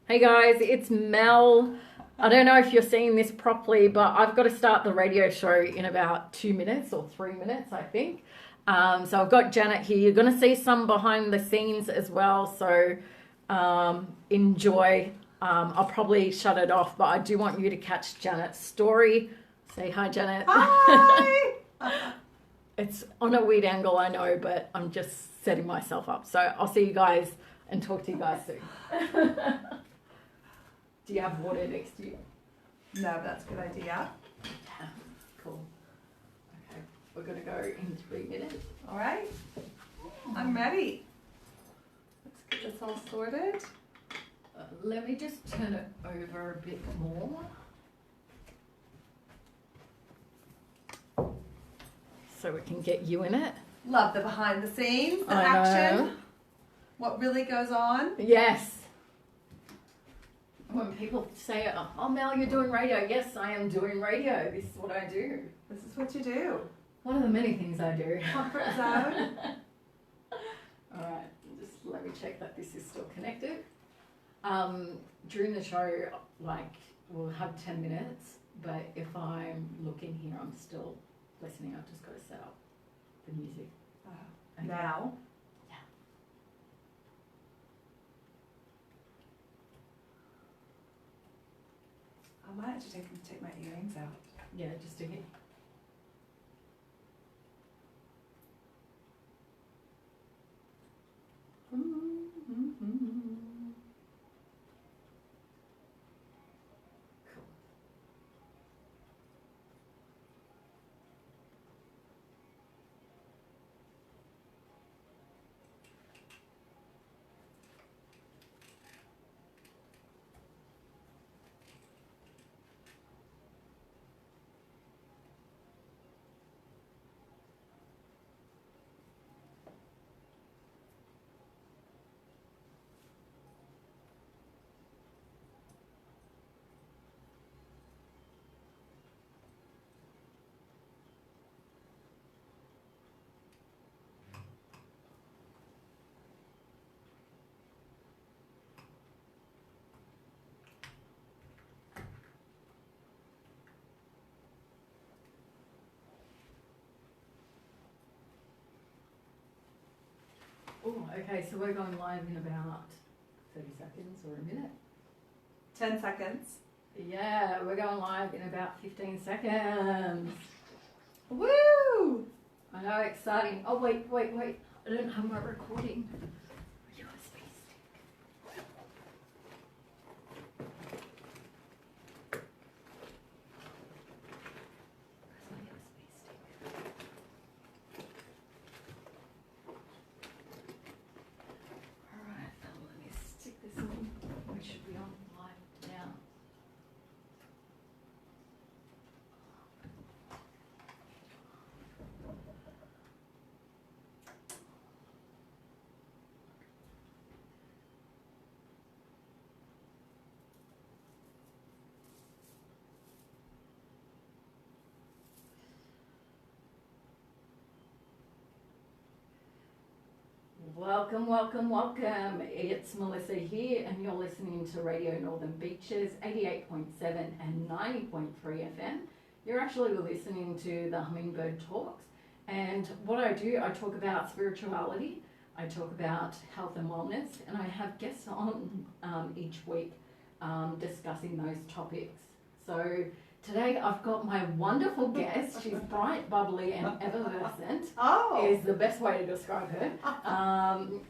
Hey guys, it's Mel. I don't know if you're seeing this properly, but I've got to start the radio show in about 2 minutes or 3 minutes, I think. So I've got Janet here. You're going to see some behind the scenes as well, so enjoy. I'll probably shut it off, but I do want you to catch Janet's story. Say hi, Janet. Hi! It's on a weird angle, I know, but I'm just setting myself up. So I'll see you guys and talk to you guys soon. Do you have water next to you? No, that's a good idea. Yeah, cool. Okay, we're going to go in 3 minutes. All right. I'm ready. Let's get this all sorted. Let me just turn it over a bit more. So we can get you in it. Love the behind the scenes, the I action. know. What really goes on. Yes. When people say, oh, Mel, you're doing radio. Yes, I am doing radio. This is what I do. This is what you do. One of the many things I do. Comfort zone. All right, just let me check that this is still connected. During the show, like, we'll have 10 minutes, but if I'm looking here, I'm still listening. I've just got to set up the music. Okay. Now. Yeah. I might actually take my earrings out. Yeah, just a hit. Oh, okay, so we're going live in about 30 seconds or a minute. 10 seconds. Yeah, we're going live in about 15 seconds. Woo! I know, exciting. Oh, wait. I don't have my recording. USB stick. Where's my USB stick? Alright, let me stick this in. We should be on live now. Welcome. It's Melissa here, and you're listening to Radio Northern Beaches, 88.7 and 90.3 FM. You're actually listening to the Hummingbird Talks, and what I do, I talk about spirituality, I talk about health and wellness, and I have guests on each week discussing those topics. So today I've got my wonderful guest. She's bright, bubbly, and effervescent. Oh! Is the best way to describe her.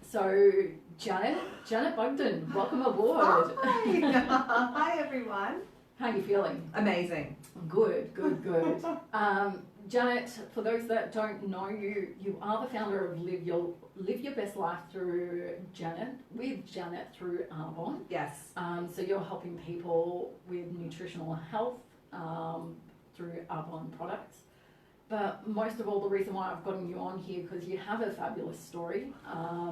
So Janet Bugden, welcome aboard. Hi! Hi, everyone. How are you feeling? Amazing. Good. Janet, for those that don't know you, you are the founder of Live Your Best Life through Janet through Arbonne. Yes. So you're helping people with nutritional health through Arbonne products. But most of all, the reason why I've gotten you on here, because you have a fabulous story.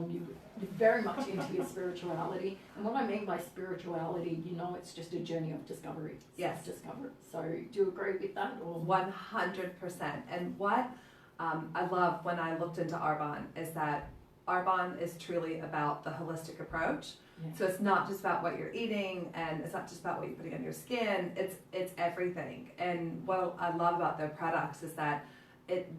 You're very much into your spirituality. And what I mean by spirituality, you know, it's just a journey of discovery. Yes. Self-discovery. So do you agree with that? Or 100%. And what I love when I looked into Arbonne is that Arbonne is truly about the holistic approach. Yeah. So it's not just about what you're eating, and it's not just about what you're putting on your skin. It's everything. And what I love about their products is that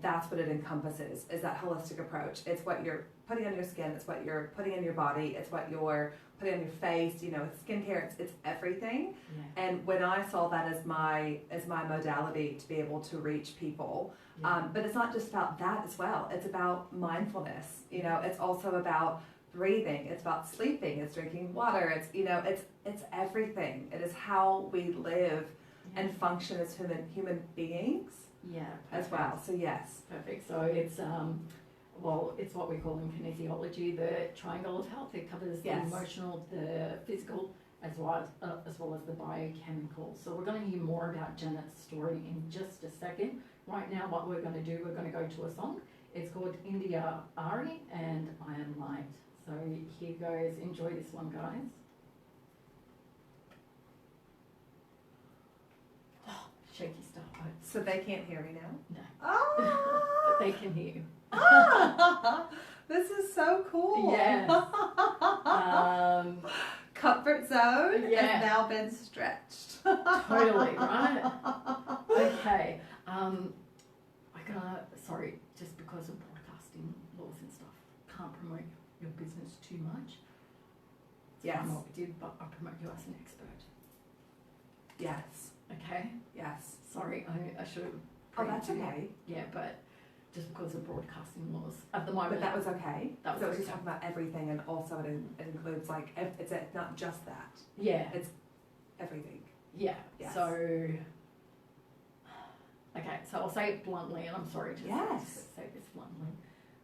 that's what it encompasses, is that holistic approach. It's what you're putting on your skin, it's what you're putting in your body, it's what you're putting on your face, you know, it's skincare, it's everything. Yeah. And when I saw that as my modality to be able to reach people, Yeah. but it's not just about that as well. It's about mindfulness, you know, it's also about breathing, it's about sleeping, it's drinking water, it's, you know, it's everything. It is how we live and function as human beings. Yeah, as well. So yes. Perfect. So it's it's what we call in kinesiology the triangle of health. It covers the emotional, the physical, as well as the biochemical. So we're going to hear more about Janet's story in just a second. Right now, what we're going to do, we're going to go to a song. It's called India Ari and I Am Light. So here goes. Enjoy this one, guys. Shaky stuff. So they can't hear me now? No. Ah! But they can hear you. Ah! This is so cool. Yes. Comfort zone Yeah. has now been stretched. Totally, right? Okay. Sorry, just because of broadcasting laws and stuff, can't promote your business too much. Yes. I'm not did, but I promote you as an expert. Yes. Okay? Yes. Sorry, I should have. Oh, that's okay. Yeah, but just because of broadcasting laws at the moment. But that was okay. That was so okay. we're talking about everything, and also it includes like it's not just that. Yeah. It's everything. Yeah. Yes. So. Okay, so I'll say it bluntly, and I'm sorry to say this bluntly.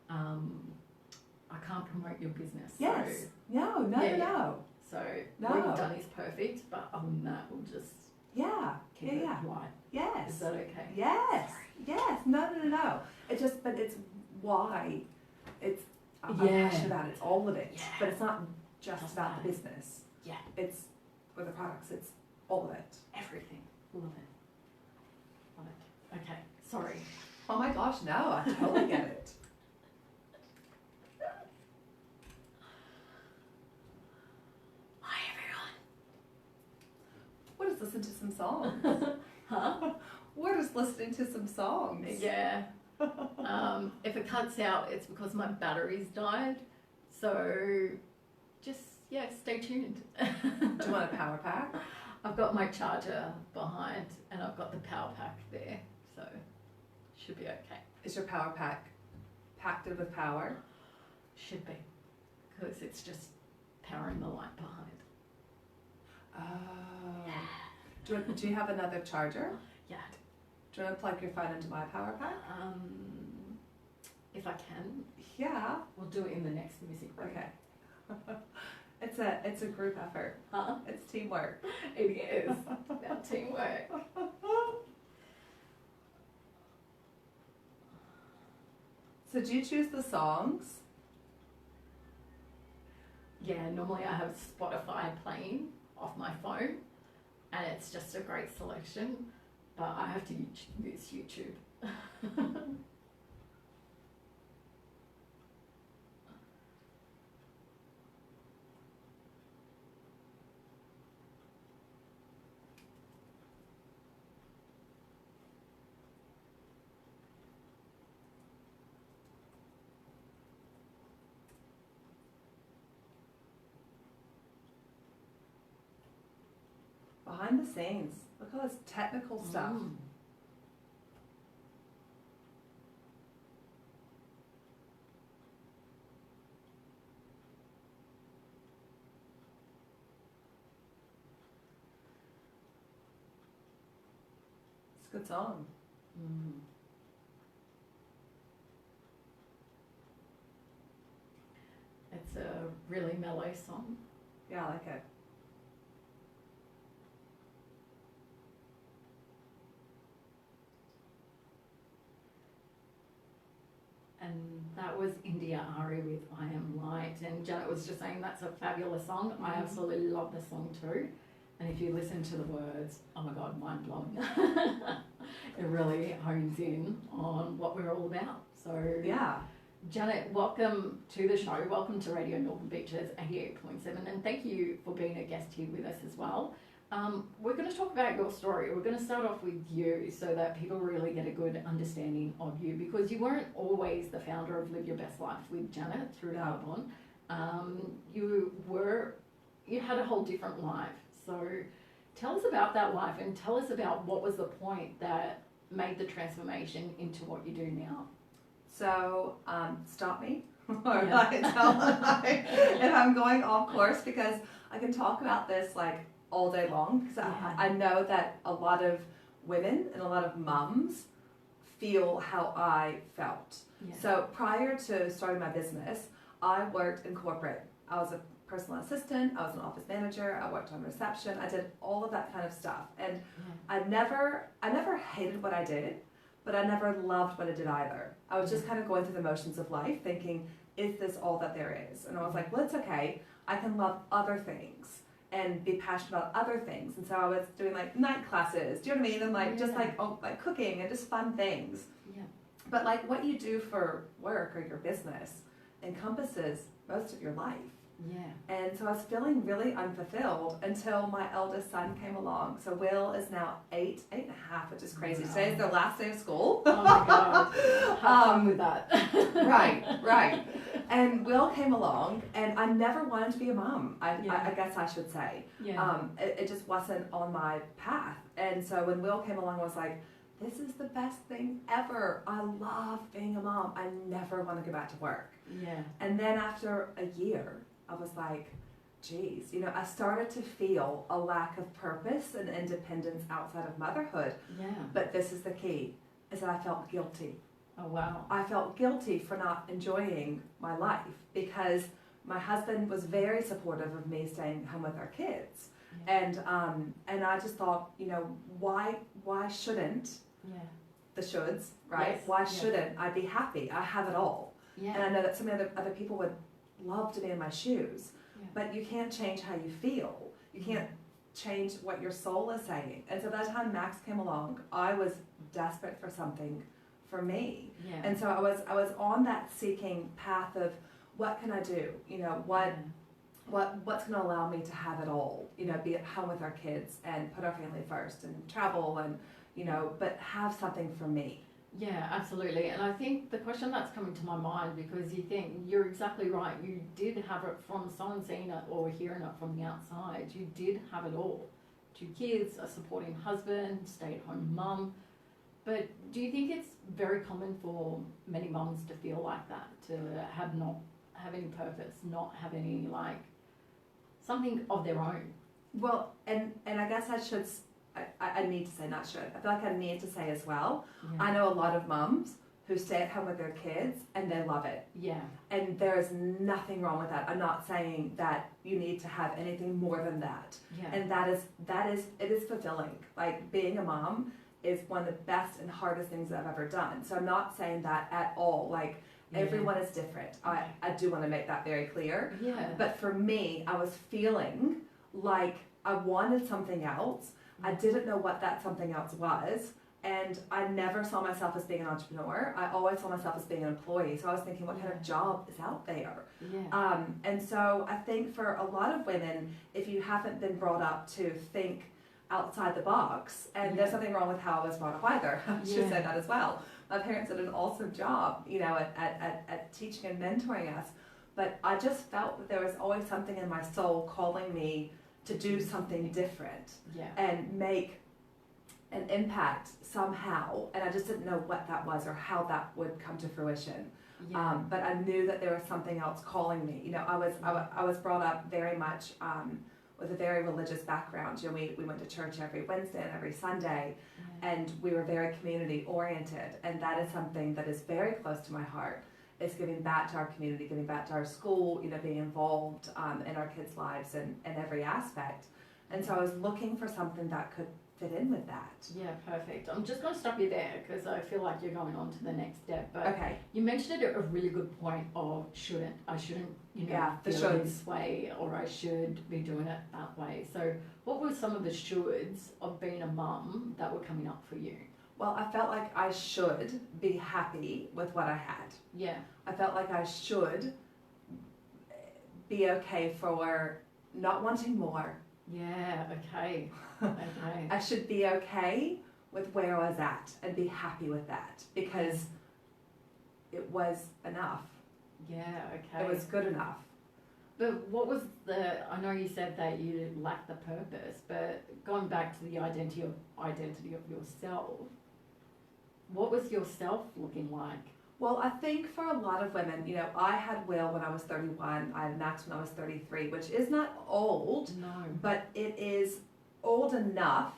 I can't promote your business. Yes. So, No. So No. what you've done is perfect, but other than that, we'll just keep it light. Yes. Is that okay? Yes. Sorry. Yes. No. It's just, but it's why I'm passionate about it. It's all of it. Yeah. But it's not just Just about that. the business. Yeah. It's with the products. It's all of it. Everything. Love it. Love it. Okay, sorry. Oh my gosh, no, I totally get it. Hi, everyone. We'll just listen to some songs. Huh? We're just listening to some songs. Yeah. If it cuts out, it's because my battery's died. So just, stay tuned. Do you want a power pack? I've got my charger behind and I've got the power pack there. So should be okay. Is your power pack packed in with power? Should be. Because it's just powering the light behind. Oh. Do you have another charger? Yeah. Do you want to plug your phone into my power pack? If I can, Yeah. we'll do it in the next music break. Okay. It's a group effort. Huh? It's teamwork. It is. About teamwork. So do you choose the songs? Yeah, normally I have Spotify playing off my phone and it's just a great selection, but I have to use YouTube. Behind the scenes. Look at all this technical stuff. It's a good song. It's a really mellow song. Yeah, I like it. And that was India Ari with I Am Light. And Janet was just saying that's a fabulous song. I absolutely love the song too. And if you listen to the words, oh my God, mind blowing. It really hones in on what we're all about. So Yeah. Janet, welcome to the show. Welcome to Radio Northern Beaches 88.7, and thank you for being a guest here with us as well. We're going to talk about your story. We're going to start off with you so that people really get a good understanding of you, because you weren't always the founder of Live Your Best Life with Janet through Arbonne. You had a whole different life. So tell us about that life and tell us about what was the point that made the transformation into what you do now. So stop me or if I'm going off course, because I can talk about this like all day long, because I know that a lot of women and a lot of mums feel how I felt. Yeah. So prior to starting my business, I worked in corporate. I was a personal assistant, I was an office manager, I worked on reception, I did all of that kind of stuff. And I never hated what I did, but I never loved what I did either. I was just kind of going through the motions of life thinking, is this all that there is? And I was like, well, it's okay. I can love other things and be passionate about other things. And so I was doing like night classes, do you know what I mean? And like just like cooking and just fun things. Yeah. But like what you do for work or your business encompasses most of your life. Yeah. And so I was feeling really unfulfilled until my eldest son came along. So Will is now 8 and a half, which is crazy. Wow. Today is their last day of school. Oh my God. Have fun with that. Right. And Will came along, and I never wanted to be a mom, I guess I should say. Yeah. It just wasn't on my path. And so when Will came along, I was like, this is the best thing ever. I love being a mom. I never want to go back to work. Yeah. And then after a year, I was like, geez, I started to feel a lack of purpose and independence outside of motherhood. Yeah. But this is the key, is that I felt guilty. Oh, wow. I felt guilty for not enjoying my life, because my husband was very supportive of me staying home with our kids. Yeah. And I just thought, why shouldn't the shoulds, right? Yes. Why shouldn't I be happy? I have it all. Yeah. And I know that some other people would love to be in my shoes, but you can't change how you feel. You can't change what your soul is saying. And so by the time Max came along, I was desperate for something for me. Yeah. And so I was on that seeking path of what can I do? What's going to allow me to have it all? Be at home with our kids and put our family first and travel and but have something for me. Yeah, absolutely. And I think the question that's coming to my mind, because you think you're exactly right, you did have it from someone seeing it or hearing it from the outside. You did have it all. 2 kids, a supporting husband, stay-at-home mum. But do you think it's very common for many mums to feel like that, to not have any purpose, not have any something of their own? Well, and I guess I need to say, not should. I feel like I need to say as well. Yeah. I know a lot of mums who stay at home with their kids and they love it. Yeah. And there is nothing wrong with that. I'm not saying that you need to have anything more than that. Yeah. And it is fulfilling. Like being a mom is one of the best and hardest things that I've ever done. So I'm not saying that at all. Everyone is different. I do want to make that very clear. Yeah. But for me, I was feeling like I wanted something else. I didn't know what that something else was, and I never saw myself as being an entrepreneur. I always saw myself as being an employee. So I was thinking, what kind of job is out there? Yeah. And so I think for a lot of women, if you haven't been brought up to think outside the box, and there's nothing wrong with how I was brought up either. I should say that as well. My parents did an awesome job, at teaching and mentoring us. But I just felt that there was always something in my soul calling me to do something different and make an impact somehow, and I just didn't know what that was or how that would come to fruition. Yeah. But I knew that there was something else calling me. I was brought up very much with a very religious background. We went to church every Wednesday and every Sunday, and we were very community oriented, and that is something that is very close to my heart. Is giving back to our community, giving back to our school, being involved in our kids' lives in every aspect. And so I was looking for something that could fit in with that. Yeah, perfect. I'm just going to stop you there because I feel like you're going on to the next step. But okay. You mentioned a really good point of I shouldn't, feel this way, or I should be doing it that way. So what were some of the shoulds of being a mum that were coming up for you? Well, I felt like I should be happy with what I had. Yeah. I felt like I should be okay for not wanting more. Yeah, okay. Okay. I should be okay with where I was at and be happy with that because it was enough. Yeah, okay. It was good enough. But what was I know you said that you lacked the purpose, but going back to the identity of yourself, what was yourself looking like? Well, I think for a lot of women, you know, I had Will when I was 31, I had Max when I was 33, which is not old, No. but it is old enough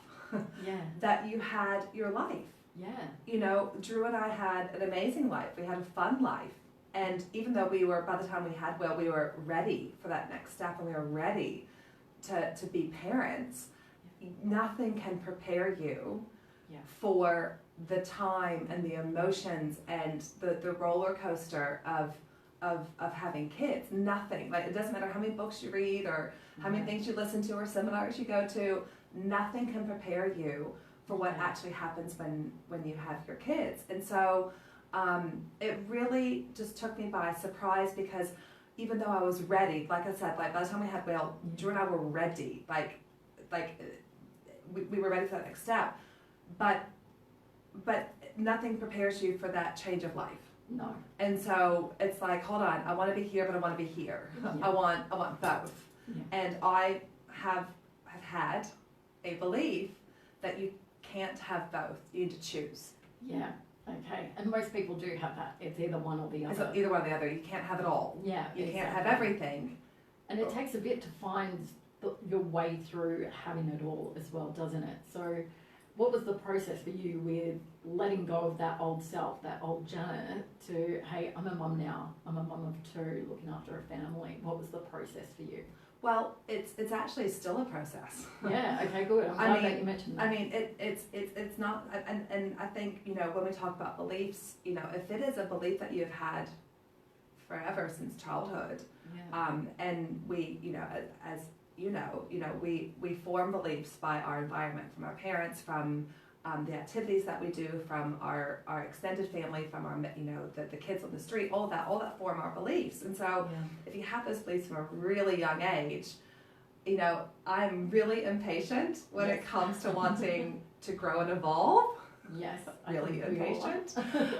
Yeah. that you had your life. Yeah. You know, Drew and I had an amazing life. We had a fun life. And even though by the time we had Will, we were ready for that next step and we were ready to be parents, nothing can prepare you for the time and the emotions and the roller coaster of having kids. Nothing. Like, it doesn't matter how many books you read or how many things you listen to or seminars you go to, nothing can prepare you for what actually happens when you have your kids. And so it really just took me by surprise because even though I was ready, like I said, like by the time we had Will, Drew and I were ready. Like we were ready for that next step. But nothing prepares you for that change of life. No. And so it's like, hold on, I want to be here, but I want to be here. Yeah. I want both. Yeah. And I have had a belief that you can't have both. You need to choose. Yeah. Okay. And most people do have that. It's either one or the other. It's either one or the other. You can't have it all. Yeah. You can't have exactly. everything. And it takes a bit to find your way through having it all as well, doesn't it? So what was the process for you with letting go of that old self, that old Janet, to, hey, I'm a mum now. I'm a mum of two, looking after a family. What was the process for you? Well, it's actually still a process. Yeah, okay, good. I'm glad that you mentioned that. I mean, it's not, and I think, you know, when we talk about beliefs, you know, if it is a belief that you've had forever since childhood, and we, you know, as you know, we form beliefs by our environment, from our parents, from the activities that we do, from our extended family, from our, you know, the kids on the street, all that form our beliefs. And so if you have those beliefs from a really young age, you know, I'm really impatient when it comes to wanting to grow and evolve. Yes. Really impatient.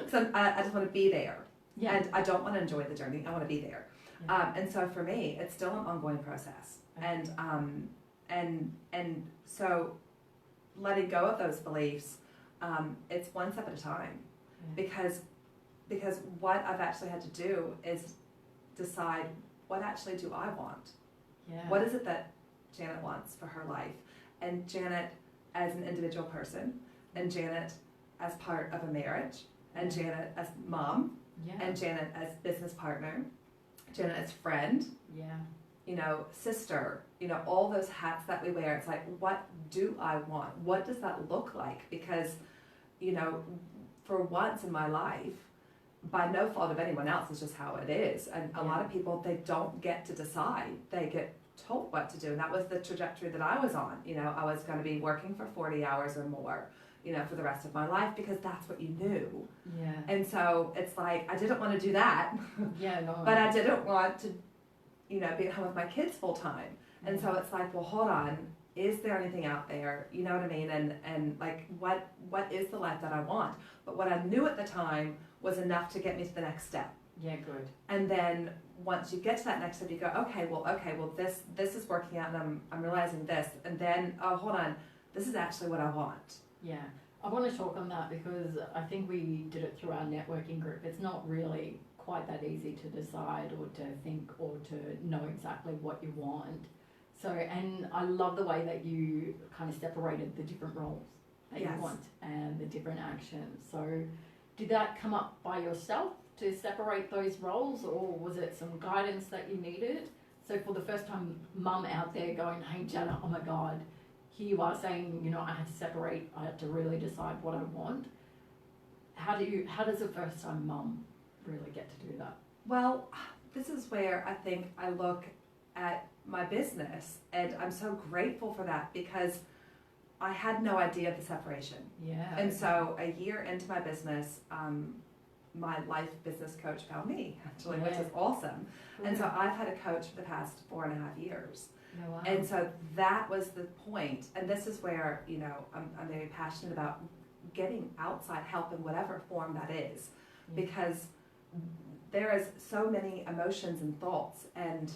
So I just want to be there. Yeah. And I don't want to enjoy the journey. I want to be there. Yeah. And so for me, it's still an ongoing process. Okay. And so letting go of those beliefs, it's one step at a time. Because what I've actually had to do is decide, what actually do I want? Yeah. What is it that Janet wants for her life? And Janet as an individual person, and Janet as part of a marriage, and Janet as mom, and Janet as business partner, Janet as friend, you know, sister, you know, all those hats that we wear. It's like, what do I want? What does that look like? Because, you know, for once in my life, by no fault of anyone else, it's just how it is. And a lot of people, they don't get to decide. They get told what to do. And that was the trajectory that I was on. You know, I was going to be working for 40 hours or more, you know, for the rest of my life, because that's what you knew. Yeah. And so it's like, I didn't want to do that. Yeah, no. But I didn't want to, you know, be at home with my kids full time. And so it's like, well, hold on, is there anything out there? You know what I mean? And like, what is the life that I want? But what I knew at the time was enough to get me to the next step. Yeah, good. And then once you get to that next step, you go, okay, well, this is working out, and I'm realizing this. And then, oh, hold on, this is actually what I want. Yeah. I want to talk on that because I think we did it through our networking group. It's not really quite that easy to decide or to think or to know exactly what you want. So, and I love the way that you kind of separated the different roles that you want and the different actions. So did that come up by yourself to separate those roles, or was it some guidance that you needed? So for the first time mum out there going, hey Janet, oh my God, here you are saying, you know, I had to separate, I had to really decide what I want. How does a first time mum really get to do that? Well, this is where I think I look at my business, and I'm so grateful for that, because I had no idea of the separation. Yeah. And so a year into my business, my life business coach found me, actually, which is awesome. Cool. And so I've had a coach for the past 4.5 years. Oh, wow. And so that was the point. And this is where, you know, I'm very passionate about getting outside help in whatever form that is. Because there is so many emotions and thoughts, and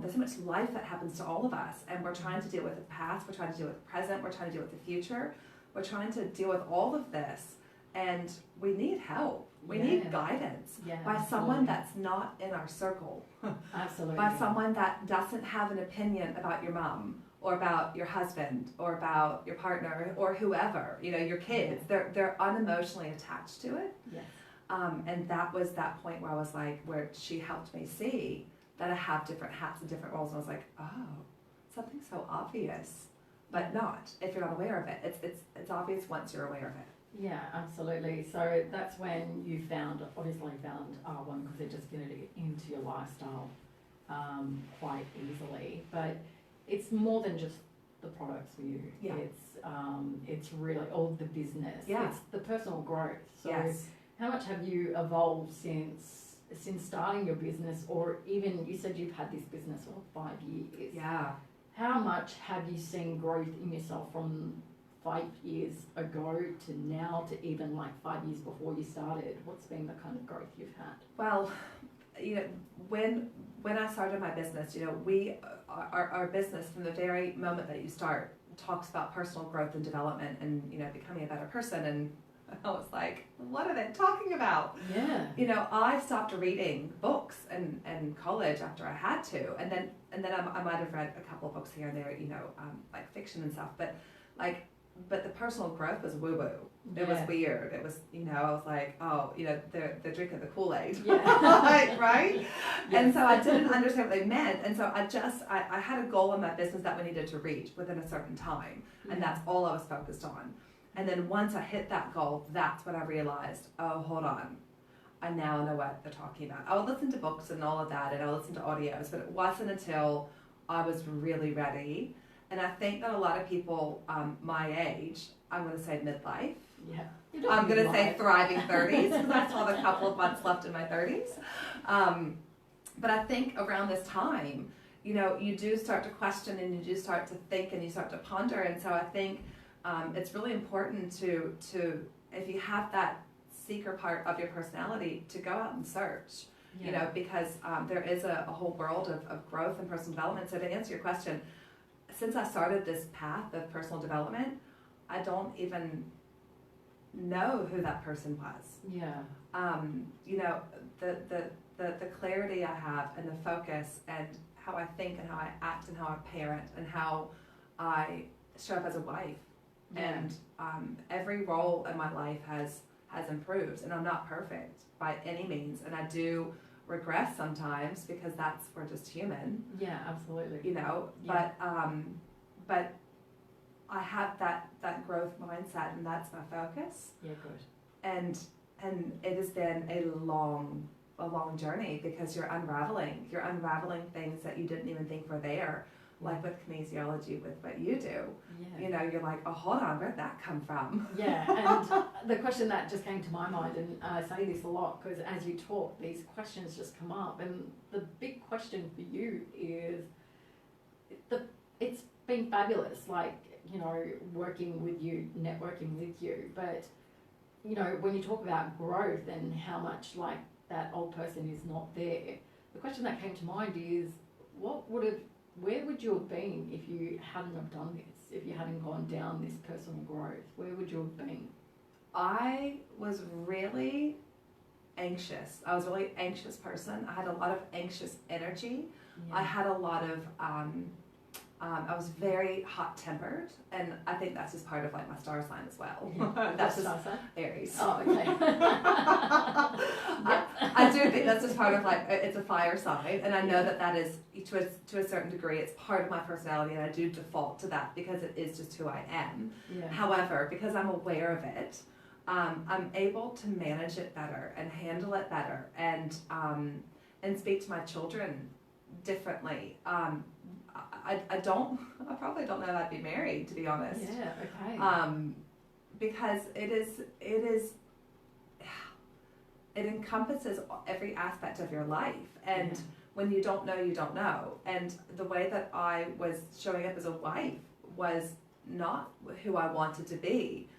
there's so much life that happens to all of us. And we're trying to deal with the past, we're trying to deal with the present, we're trying to deal with the future. We're trying to deal with all of this. And we need help. We need guidance by someone that's not in our circle. Absolutely. By someone that doesn't have an opinion about your mom or about your husband or about your partner or whoever, you know, your kids. They're unemotionally attached to it. Yes. And that was that point where I was like, where she helped me see that I have different hats and different roles. And I was like, oh, something so obvious, but not if you're not aware of it. It's obvious once you're aware of it. Yeah, absolutely. So that's when you obviously found Arbonne, because it just fitted into your lifestyle quite easily. But it's more than just the products for you. Yeah. It's really all the business. Yeah. It's the personal growth. So Yes. how much have you evolved since starting your business, or even you said you've had this business for 5 years? Yeah. How much have you seen growth in yourself from 5 years ago to now, to even like 5 years before you started? What's been the kind of growth you've had? Well, you know, when I started my business, you know, our business from the very moment that you start talks about personal growth and development and, you know, becoming a better person. And I was like, what are they talking about? Yeah. You know, I stopped reading books in college after I had to, and then I might have read a couple of books here and there, you know, like fiction and stuff, but the personal growth was woo-woo. It was weird. It was, you know, I was like, oh, you know, they're drinking the Kool-Aid. Yeah. Like, right? Yes. And so I didn't understand what they meant. And so I had a goal in my business that we needed to reach within a certain time. And that's all I was focused on. And then once I hit that goal, that's when I realized, oh, hold on. I now know what they're talking about. I would listen to books and all of that, and I would listen to audios, but it wasn't until I was really ready. And I think that a lot of people my age, I'm going to say midlife. Yeah. I'm going to say thriving 30s, because I still have a couple of months left in my 30s. But I think around this time, you know, you do start to question and you do start to think and you start to ponder. And so I think it's really important to, if you have that seeker part of your personality, to go out and search. Yeah. You know, because there is a whole world of growth and personal development. So to answer your question, since I started this path of personal development, I don't even know who that person was. Yeah. You know, the clarity I have and the focus and how I think and how I act and how I parent and how I show up as a wife. Yeah. And every role in my life has improved, and I'm not perfect by any means, and I do regress sometimes because we're just human. Yeah, absolutely. You know, Yeah. but I have that growth mindset, and that's my focus. Yeah, good. And it has been a long journey, because you're unraveling things that you didn't even think were there, like with kinesiology, with what you do. Yeah. You know, you're like, oh, hold on, where'd that come from? Yeah, and the question that just came to my mind, and I say this a lot because as you talk, these questions just come up, and the big question for you is, it's been fabulous, like, you know, working with you, networking with you, but, you know, when you talk about growth and how much, like, that old person is not there, the question that came to mind is, where would you have been if you hadn't have done this, if you hadn't gone down this personal growth? Where would you have been? I was really anxious. I was a really anxious person. I had a lot of anxious energy. Yeah. I had a lot of, I was very hot-tempered, and I think that's just part of like my star sign as well. Yeah. That's What's just star sign? Aries. Oh, okay. I do think that's just part of like, it's a fire sign, and I know that is to a certain degree, it's part of my personality, and I do default to that because it is just who I am. Yeah. However, because I'm aware of it, I'm able to manage it better and handle it better, and speak to my children differently. I probably don't know if I'd be married, to be honest. Yeah, okay. Because it encompasses every aspect of your life, and when you don't know, you don't know. And the way that I was showing up as a wife was not who I wanted to be,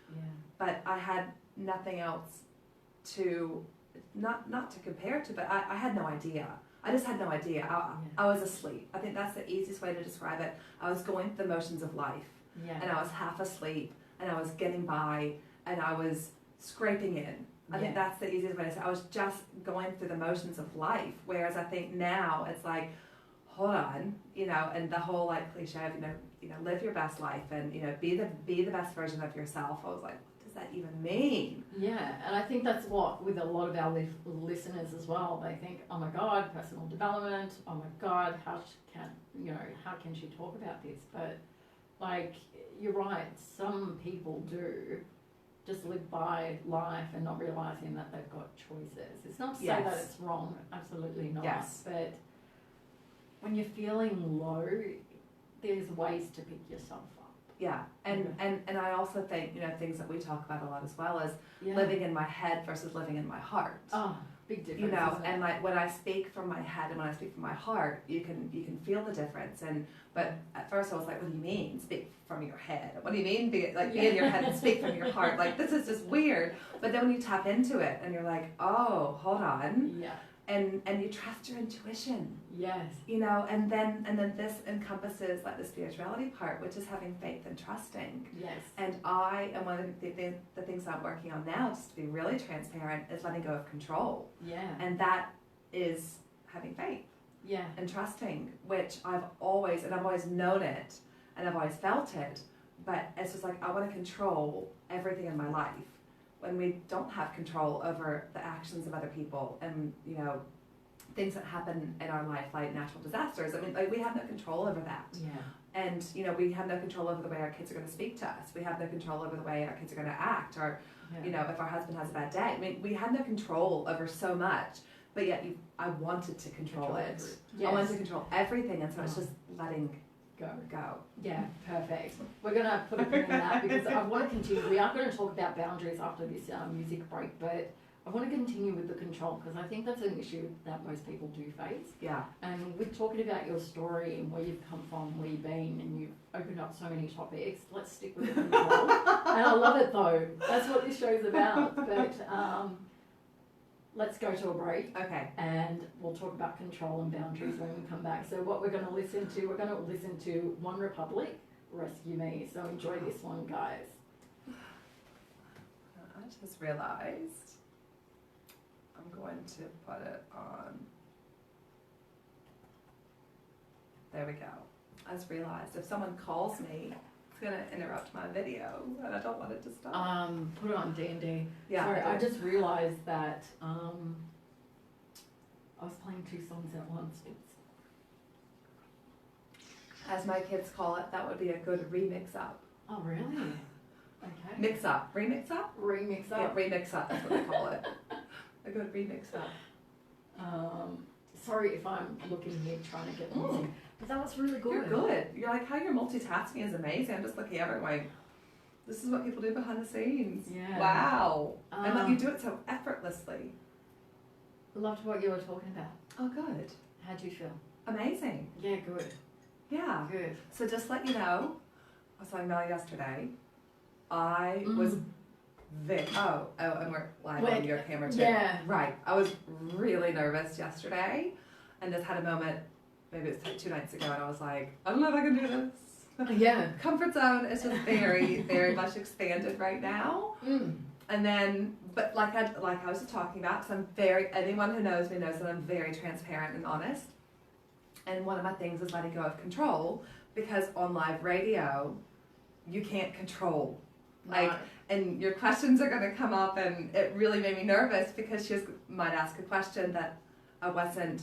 but I had nothing else to, not to compare to, but I had no idea. I just had no idea. I was asleep. I think that's the easiest way to describe it. I was going through the motions of life, and I was half asleep, and I was getting by, and I was scraping in. I think that's the easiest way to say it. I was just going through the motions of life, whereas I think now it's like, hold on, and the whole like cliche of, live your best life and, be the best version of yourself. I was like, what does that even mean? Yeah, and I think that's what, with a lot of our listeners as well, they think, oh my God, personal development, oh my God, how can she talk about this? But like, you're right, some people do just live by life and not realising that they've got choices. It's not to say that it's wrong, absolutely not. Yes. But when you're feeling low, there's ways to pick yourself up. Yeah, and I also think, things that we talk about a lot as well is living in my head versus living in my heart. Oh, big difference. And like when I speak from my head and when I speak from my heart, you can feel the difference. But at first I was like, what do you mean speak from your head? What do you mean be in your head and speak from your heart? Like, this is just weird. But then when you tap into it and you're like, oh, hold on. Yeah. And you trust your intuition. Yes. And then this encompasses like the spirituality part, which is having faith and trusting. Yes. And one of the things I'm working on now, just to be really transparent, is letting go of control. Yeah. And that is having faith. Yeah. And trusting, which I've always known it and I've always felt it, but it's just like I want to control everything in my life. When we don't have control over the actions of other people and, things that happen in our life, like natural disasters, I mean, like, we have no control over that. Yeah. And, we have no control over the way our kids are going to speak to us. We have no control over the way our kids are going to act, or, if our husband has a bad day. I mean, we have no control over so much, but yet I wanted to control it. Yes. I wanted to control everything, and so it's just letting go. Yeah, perfect. We're going to put a pin in that because I want to continue. We are going to talk about boundaries after this music break, but I want to continue with the control because I think that's an issue that most people do face. Yeah. And with talking about your story and where you've come from, where you've been, and you've opened up so many topics, let's stick with the control. And I love it though. That's what this show's about. But let's go to a break. Okay. And we'll talk about control and boundaries when we come back. So what we're going to listen to One Republic, Rescue Me. So enjoy this one, guys. I just realized I'm going to put it on. There we go. I just realized if someone calls me, it's going to interrupt my video, and I don't want it to stop. Put it on D&D. Yeah. Sorry, I just realized that I was playing two songs at once. As my kids call it, that would be a good remix up. Oh, really? Okay. Mix up. Remix up? Remix up? Yeah, remix up, that's what they call it. A good remix up. Sorry if I'm looking here trying to get the music, but that was really good. You're good. You're like, how you're multitasking is amazing. I'm just looking at it going, this is what people do behind the scenes. Yeah. Wow. And like you do it so effortlessly. Loved what you were talking about. Oh, good. How'd you feel? Amazing. Yeah, good. Yeah. Good. So just to let you know, I was telling Mel yesterday, I was and we're live on your camera too. Yeah. Right. I was really nervous yesterday and just had a moment, maybe it was 2 nights ago, and I was like, I don't know if I can do this. Yeah. Comfort zone is just very, very much expanded right now. And then, but like I was just talking about, because anyone who knows me knows that I'm very transparent and honest. And one of my things is letting go of control, because on live radio, you can't control. And your questions are going to come up, and it really made me nervous because she might ask a question that I wasn't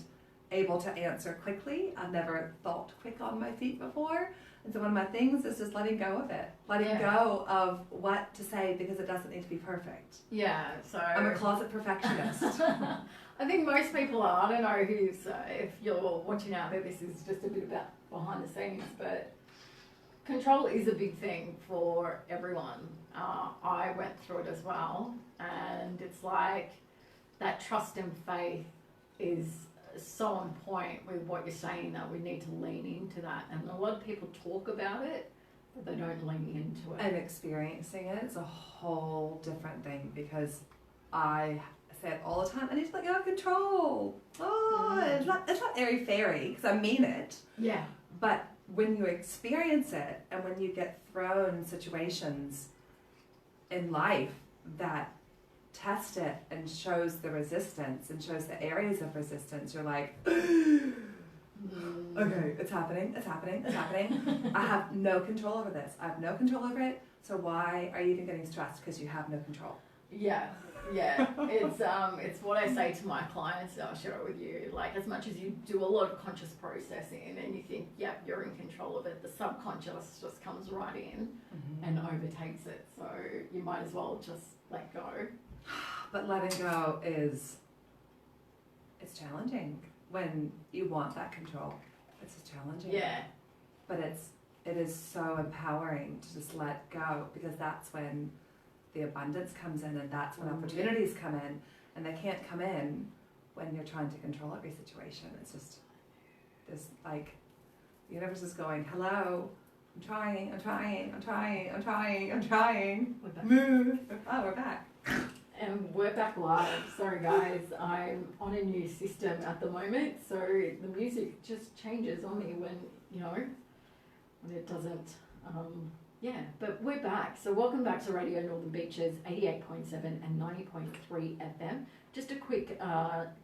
able to answer quickly. I've never thought quick on my feet before. And so one of my things is just letting go of it. Letting go of what to say because it doesn't need to be perfect. Yeah, so... I'm a closet perfectionist. I think most people are. I don't know who's, if you're watching out there, this is just a bit about behind the scenes, but control is a big thing for everyone. I went through it as well, and it's like that trust and faith is so on point with what you're saying, that we need to lean into that. And a lot of people talk about it, but they don't lean into it. And experiencing it is a whole different thing, because I say it all the time, I need to let go of control. It's not airy fairy, because I mean it. Yeah. But when you experience it, and when you get thrown situations in life that test it and shows the resistance and shows the areas of resistance, you're like, okay, it's happening. I have no control over this. I have no control over it. So why are you even getting stressed? Because you have no control. Yeah. It's what I say to my clients. I'll share it with you. Like, as much as you do a lot of conscious processing and you think, yep, you're in control of it, the subconscious just comes right in and overtakes it. So you might as well just let go. But letting go it's challenging when you want that control. It's challenging. Yeah. But it is so empowering to just let go, because that's when the abundance comes in, and that's when opportunities come in, and they can't come in when you're trying to control every situation. It's just this, like, the universe is going, hello, I'm trying. Move. Oh, we're back. And we're back live. Sorry guys, I'm on a new system at the moment, so the music just changes on me when it doesn't, but we're back. So welcome back to Radio Northern Beaches, 88.7 and 90.3 FM. Just a quick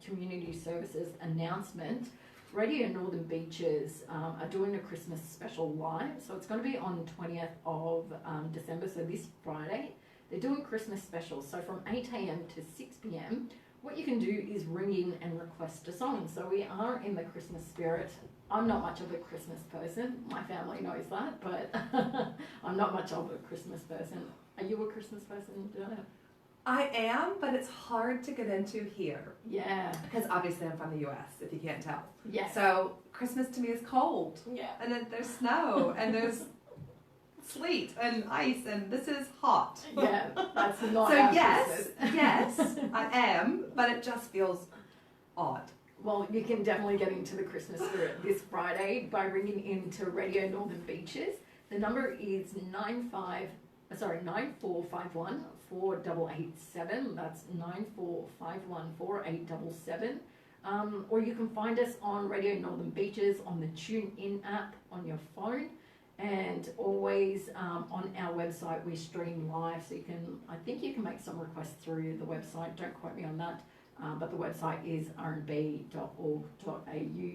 community services announcement. Radio Northern Beaches are doing a Christmas special live, so it's going to be on 20th of December, so this Friday. They're doing Christmas specials, so from 8 a.m. to 6 p.m. What you can do is ring in and request a song. So we are in the Christmas spirit. I'm not much of a Christmas person. My family knows that, but I'm not much of a Christmas person. Are you a Christmas person, Janet? I am, but it's hard to get into here. Yeah. Because obviously I'm from the U.S., if you can't tell. Yeah. So Christmas to me is cold. Yeah. And then there's snow, and there's sleet and ice, and this is hot. Yeah, that's not so our yes, Christmas. yes, I am, but it just feels odd. Well, you can definitely get into the Christmas spirit this Friday by ringing into Radio Northern Beaches. The number is 9451 4887. That's 9451 4877. Or you can find us on Radio Northern Beaches on the TuneIn app on your phone. And always on our website we stream live, so I think you can make some requests through the website. Don't quote me on that, but the website is rnb.org.au.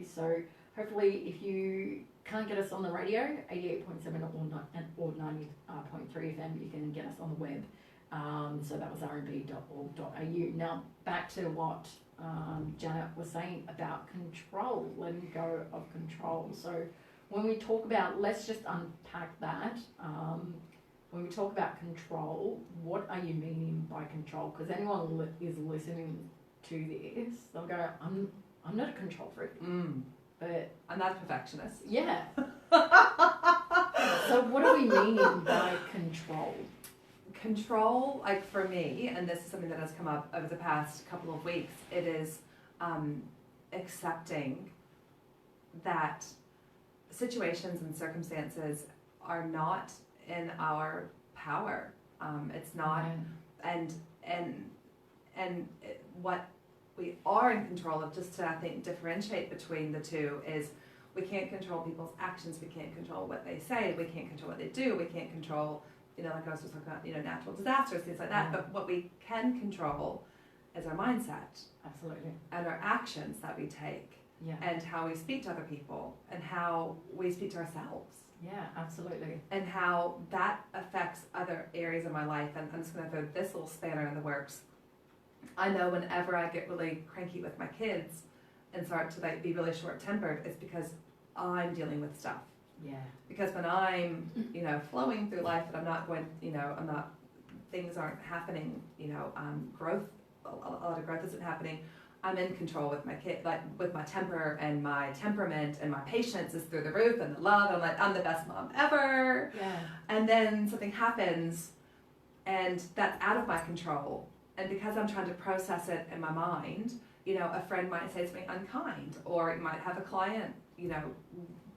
So hopefully, if you can't get us on the radio, 88.7 or 90.3 FM, you can get us on the web. So that was rnb.org.au. Now back to what Janet was saying about control, letting go of control. So when we talk about, let's just unpack that. When we talk about control, what are you meaning by control? Because anyone is listening to this, they'll go, I'm not a control freak. But I'm not a perfectionist. Yeah. So what are we meaning by control? Control, like for me, and this is something that has come up over the past couple of weeks, it is accepting that situations and circumstances are not in our power. It's not, and what we are in control of, just to I think differentiate between the two, is we can't control people's actions. We can't control what they say. We can't control what they do. We can't control, like I was just talking about, natural disasters, things like that. But what we can control is our mindset. Absolutely. And our actions that we take. Yeah. And how we speak to other people, and how we speak to ourselves. Yeah, absolutely. And how that affects other areas of my life. And I'm just going to throw this little spanner in the works. I know whenever I get really cranky with my kids and start to be really short-tempered, it's because I'm dealing with stuff. Yeah. Because when I'm, flowing through life and I'm not going, things aren't happening, growth, a lot of growth isn't happening, I'm in control with my kid, like with my temper and my temperament, and my patience is through the roof, and the love, I'm like, I'm the best mom ever. Yeah. And then something happens and that's out of my control. And because I'm trying to process it in my mind, a friend might say something unkind, or you might have a client,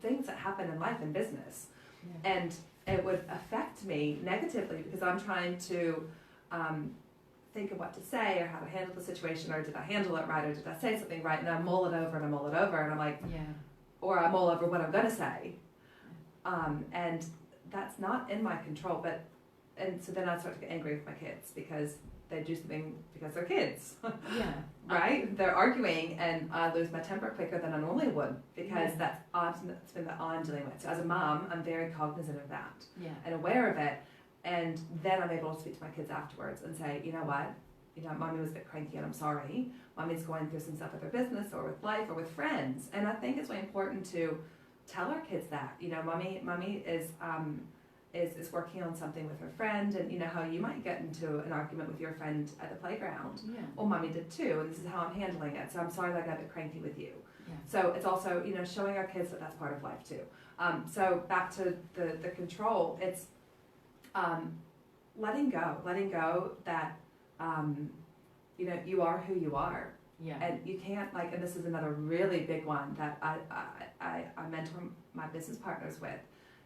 things that happen in life and business. Yeah. And it would affect me negatively because I'm trying to think of what to say or how to handle the situation, or did I handle it right, or did I say something right, and I mull it over and I mull it over, and I'm like, or I mull over what I'm going to say. And that's not in my control, and so then I start to get angry with my kids because they do something because they're kids. Yeah. Right? They're arguing, and I lose my temper quicker than I normally would because that's something that I'm dealing with. So as a mom, I'm very cognizant of that and aware of it. And then I'm able to speak to my kids afterwards and say, you know what? Mommy was a bit cranky and I'm sorry. Mommy's going through some stuff with her business or with life or with friends. And I think it's really important to tell our kids that, mommy is working on something with her friend, and how you might get into an argument with your friend at the playground. Yeah. Well, mommy did too, and this is how I'm handling it. So I'm sorry that I got a bit cranky with you. Yeah. So it's also, showing our kids that that's part of life too. So back to the control, it's letting go that, you are who you are. Yeah. And you can't, and this is another really big one that I mentor my business partners with.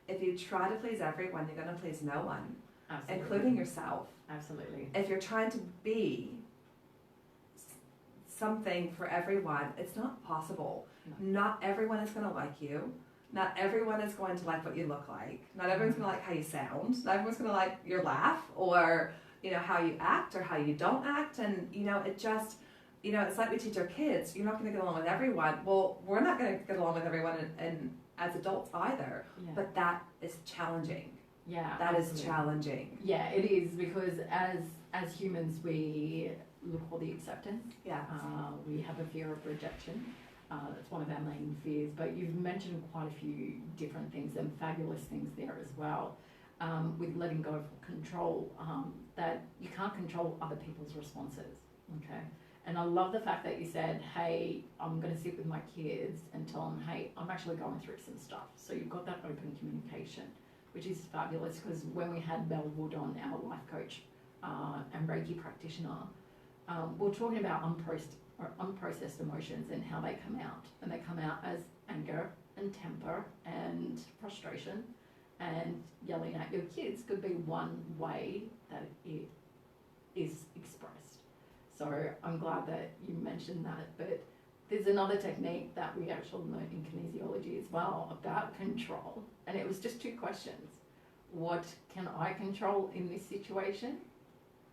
If you try to please everyone, you're going to please no one, Absolutely. Including yourself. Absolutely. If you're trying to be something for everyone, it's not possible. No. Not everyone is going to like you. Not everyone is going to like what you look like. Not everyone's going to like how you sound. Not everyone's going to like your laugh, or how you act or how you don't act. And it just, it's like we teach our kids, you're not going to get along with everyone. Well, we're not going to get along with everyone and as adults either, but that is challenging. Yeah, that absolutely. Is challenging. Yeah, it is, because as humans we look for the acceptance. Yeah. We have a fear of rejection. That's one of our main fears. But you've mentioned quite a few different things, and fabulous things there as well. With letting go of control, that you can't control other people's responses. Okay. And I love the fact that you said, hey, I'm going to sit with my kids and tell them, hey, I'm actually going through some stuff. So you've got that open communication, which is fabulous, because when we had Mel Wood on, our life coach and Reiki practitioner, we're talking about unprocessed emotions and how they come out. And they come out as anger and temper and frustration, and yelling at your kids could be one way that it is expressed. So I'm glad that you mentioned that, but there's another technique that we actually learned in kinesiology as well about control, and it was just 2 questions. What can I control in this situation,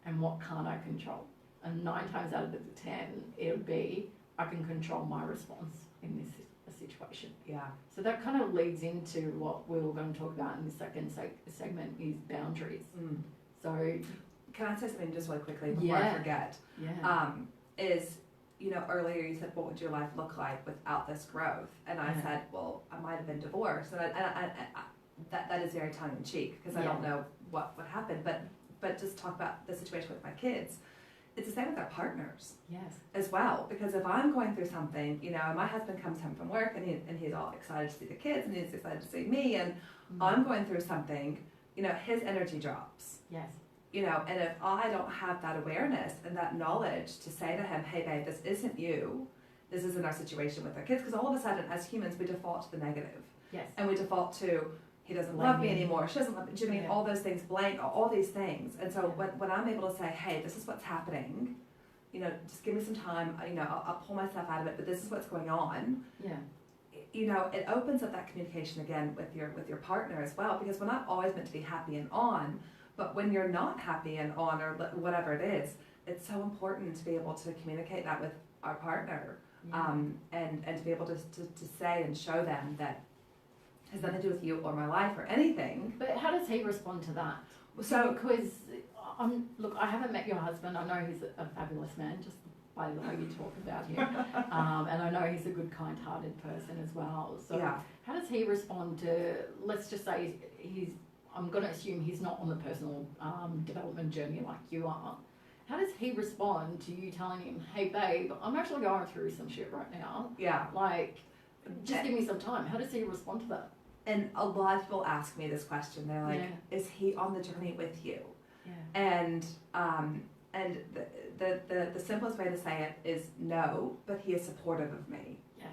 and what can't I control? And 9 times out of the 10, it would be, I can control my response in this situation. Yeah. So that kind of leads into what we were going to talk about in the second segment, is boundaries. So can I say something just really quickly before I forget? Yeah. Earlier you said, what would your life look like without this growth? And I said, well, I might have been divorced. And I that is very tongue-in-cheek, because I don't know what would happen. But just talk about the situation with my kids. It's the same with our partners. Yes. As well. Because if I'm going through something, my husband comes home from work and he's all excited to see the kids, and he's excited to see me, and I'm going through something, his energy drops. Yes. And if I don't have that awareness and that knowledge to say to him, hey babe, this isn't you, this isn't our situation with our kids, because all of a sudden as humans we default to the negative. Yes. And we default to, he doesn't love me anymore, she doesn't love me, do you mean all those things, blame, all these things. And so when I'm able to say, hey, this is what's happening, just give me some time, I'll pull myself out of it, but this is what's going on. Yeah. It opens up that communication again with your partner as well, because we're not always meant to be happy and on. But when you're not happy and on, or whatever it is, it's so important to be able to communicate that with our partner, and to be able to say and show them that it has nothing to do with you or my life or anything. But how does he respond to that? So, because, look, I haven't met your husband. I know he's a fabulous man, just by the way you talk about him. And I know he's a good, kind-hearted person as well. So How does he respond to, let's just say I'm going to assume he's not on the personal development journey like you are. How does he respond to you telling him, hey babe, I'm actually going through some shit right now. Yeah. Like, just give me some time. How does he respond to that? And a lot of people ask me this question. They're like, is he on the journey with you? Yeah. And the simplest way to say it is no, but he is supportive of me. Yes.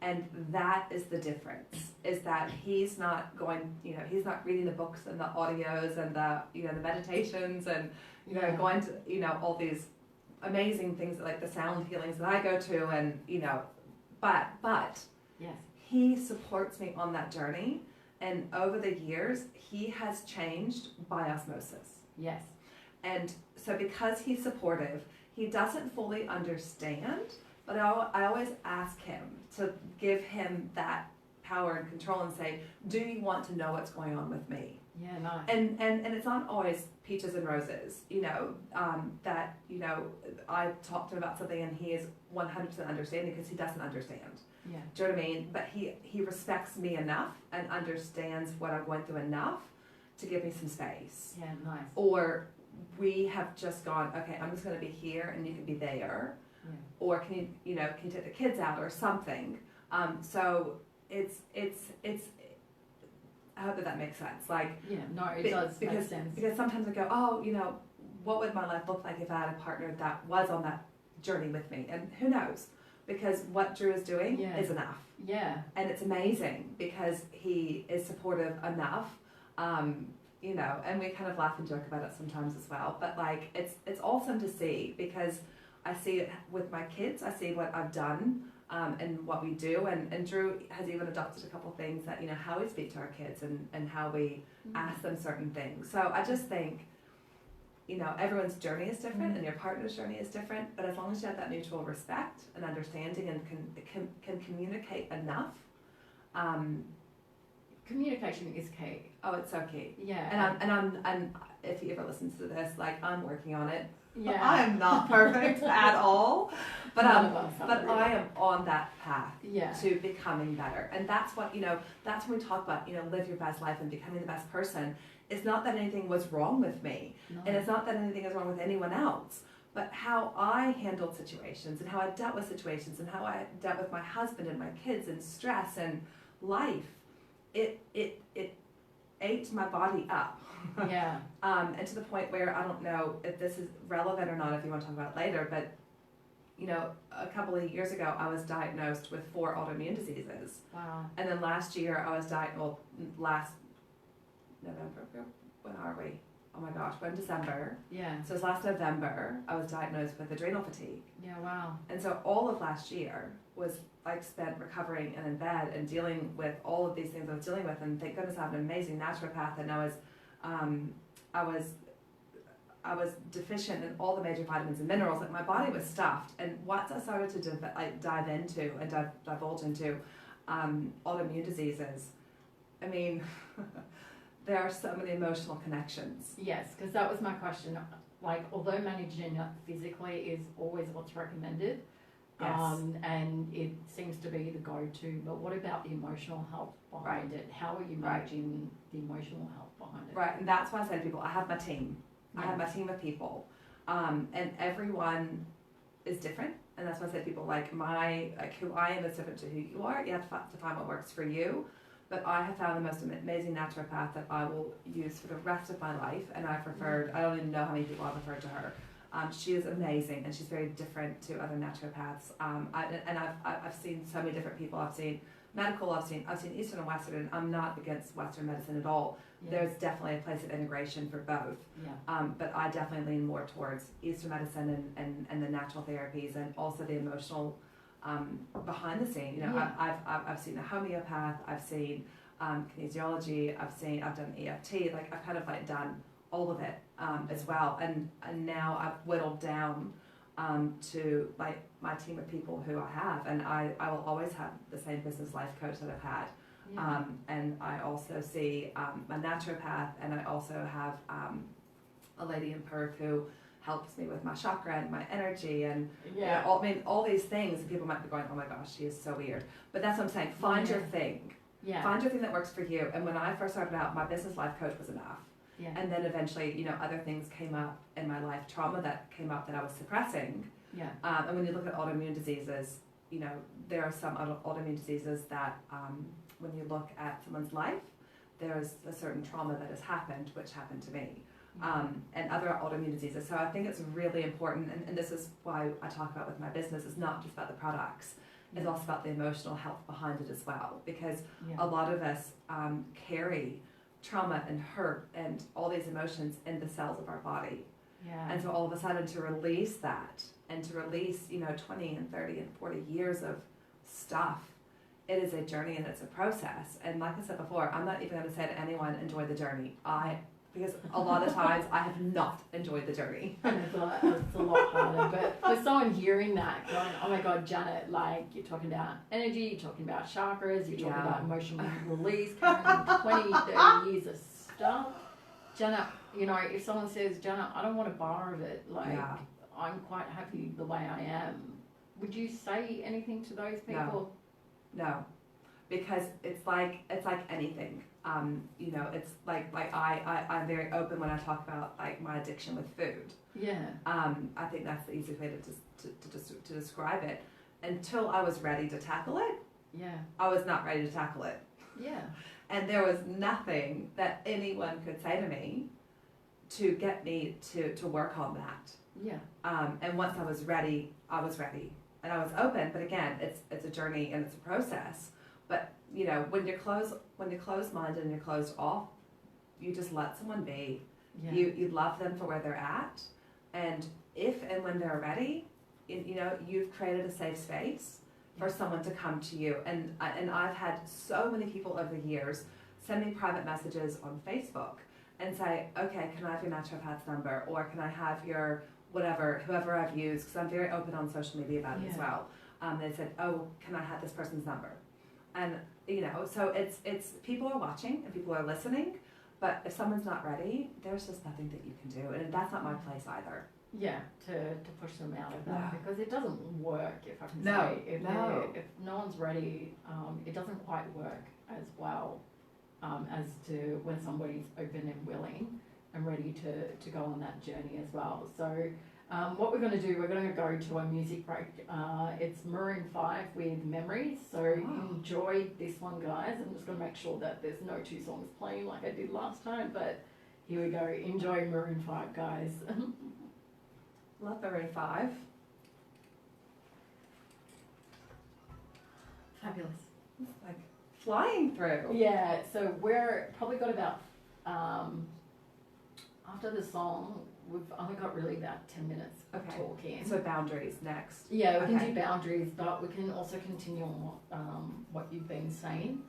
And that is the difference, is that he's not going, he's not reading the books and the audios and the, the meditations and, going to, all these amazing things like the sound healings that I go to and, but yes. He supports me on that journey. And over the years, he has changed by osmosis. Yes. And so because he's supportive, he doesn't fully understand, but I always ask him to give him that power and control and say, do you want to know what's going on with me? Yeah, nice. And it's not always peaches and roses, that, I talk to him about something and he is 100% understanding because he doesn't understand. Yeah. Do you know what I mean? But he respects me enough and understands what I'm going through enough to give me some space. Yeah, nice. Or we have just gone, okay, I'm just going to be here and you can be there. Yeah. Or can you take the kids out or something? So it's I hope that makes sense. Like, yeah, no, it does make sense. Because sometimes I go, oh, what would my life look like if I had a partner that was on that journey with me? And who knows? Because what Drew is doing is enough. Yeah. And it's amazing because he is supportive enough, and we kind of laugh and joke about it sometimes as well. But like, it's awesome to see because I see it with my kids. I see what I've done and what we do. And Drew has even adopted a couple things that, how we speak to our kids and how we ask them certain things. So I just think, everyone's journey is different and your partner's journey is different, but as long as you have that mutual respect and understanding and can communicate enough. Communication is key. Oh, it's so key. Yeah. And if he ever listens to this, like, I'm working on it. Yeah. I am not perfect at all, but I am on that path to becoming better. And that's what, that's when we talk about, live your best life and becoming the best person. It's not that anything was wrong with me, and it's not that anything is wrong with anyone else, but how I handled situations and how I dealt with situations and how I dealt with my husband and my kids and stress and life, it ate my body up. Yeah. And to the point where I don't know if this is relevant or not, if you want to talk about it later, but a couple of years ago, I was diagnosed with 4 autoimmune diseases. Wow. And then last year, I was diagnosed, last November, when are we? Oh my gosh, we're in December. Yeah. So it was last November, I was diagnosed with adrenal fatigue. Yeah, wow. And so all of last year was like spent recovering and in bed and dealing with all of these things I was dealing with. And thank goodness I have an amazing naturopath, and I was deficient in all the major vitamins and minerals. Like, my body was stuffed. And once I started to dive into and divulge into autoimmune diseases, I mean, there are so many emotional connections. Yes, because that was my question. Like, although managing it physically is always what's recommended, and it seems to be the go-to, but what about the emotional health behind it? How are you managing the emotional health behind it? Right, and that's why I say to people, I have my team. I have my team of people, and everyone is different. And that's why I say to people, who I am is different to who you are. You have to find what works for you. But I have found the most amazing naturopath that I will use for the rest of my life. And I've referred, I don't even know how many people I've referred to her. She is amazing, and she's very different to other naturopaths. I've seen so many different people. I've seen medical, I've seen Eastern and Western. I'm not against Western medicine at all. Yeah. There's definitely a place of integration for both. Yeah. But I definitely lean more towards Eastern medicine and the natural therapies, and also the emotional behind the scene. I've seen a homeopath, I've seen kinesiology, I've done EFT. Like, I've kind of done all of it as well, and now I've whittled down to my team of people who I have, and I will always have the same business life coach that I've had. Yeah. And I also see a naturopath, and I also have a lady in Perth who helps me with my chakra and my energy, and all these things. And people might be going, oh my gosh, she is so weird. But that's what I'm saying. Find your thing. Yeah. Find your thing that works for you. And when I first started out, my business life coach was enough. Yeah. And then eventually, you know, other things came up in my life, trauma that came up that I was suppressing. Yeah. And when you look at autoimmune diseases, you know, there are some autoimmune diseases that when you look at someone's life, there's a certain trauma that has happened, which happened to me, and other autoimmune diseases. So I think it's really important, and this is why I talk about with my business, it's not just about the products, it's also about the emotional health behind it as well, because a lot of us carry trauma and hurt and all these emotions in the cells of our body. Yeah. And so all of a sudden to release that and to release, you know, 20 and 30 and 40 years of stuff, it is a journey and it's a process. And like I said before, I'm not even going to say to anyone, enjoy the journey. Because a lot of times I have not enjoyed the journey. It's a lot harder. But for someone hearing that, going, oh my God, Janet, like you're talking about energy, you're talking about chakras, you're talking about emotional release, carrying 20, 30 years of stuff. Janet, you know, if someone says, Janet, I don't want a bar of it, like I'm quite happy the way I am, would you say anything to those people? No. Because it's like anything. You know, it's like I'm very open when I talk about like my addiction with food. Yeah. I think that's the easiest way to describe it. Until I was ready to tackle it, I was not ready to tackle it. Yeah. And there was nothing that anyone could say to me to get me to work on that. Yeah. And once I was ready, and I was open. But again, it's a journey and it's a process. But you know, when you're closed-minded and you're closed off, you just let someone be. Yeah. You love them for where they're at, and if and when they're ready, you know, you've created a safe space for someone to come to you. And I've had so many people over the years send me private messages on Facebook and say, okay, can I have your naturopath's number, or can I have your whoever I've used, because I'm very open on social media about it as well. They said, oh, can I have this person's number? And you know, so it's people are watching and people are listening, but if someone's not ready, there's just nothing that you can do, and that's not my place either. Yeah, to push them out of that, because it doesn't work, if I can say. If no one's ready, it doesn't quite work as well as to when somebody's open and willing and ready to go on that journey as well. So what we're going to do, we're going to go to a music break. It's Maroon 5 with Memories. So enjoy this one, guys. I'm just going to make sure that there's no two songs playing like I did last time, but here we go. Enjoy Maroon 5, guys. Love Maroon 5. Fabulous. It's like flying through. Yeah, so we're probably got about, after the song, we've only got really about 10 minutes of talking. So boundaries next. Yeah, we can do boundaries, but we can also continue on what you've been saying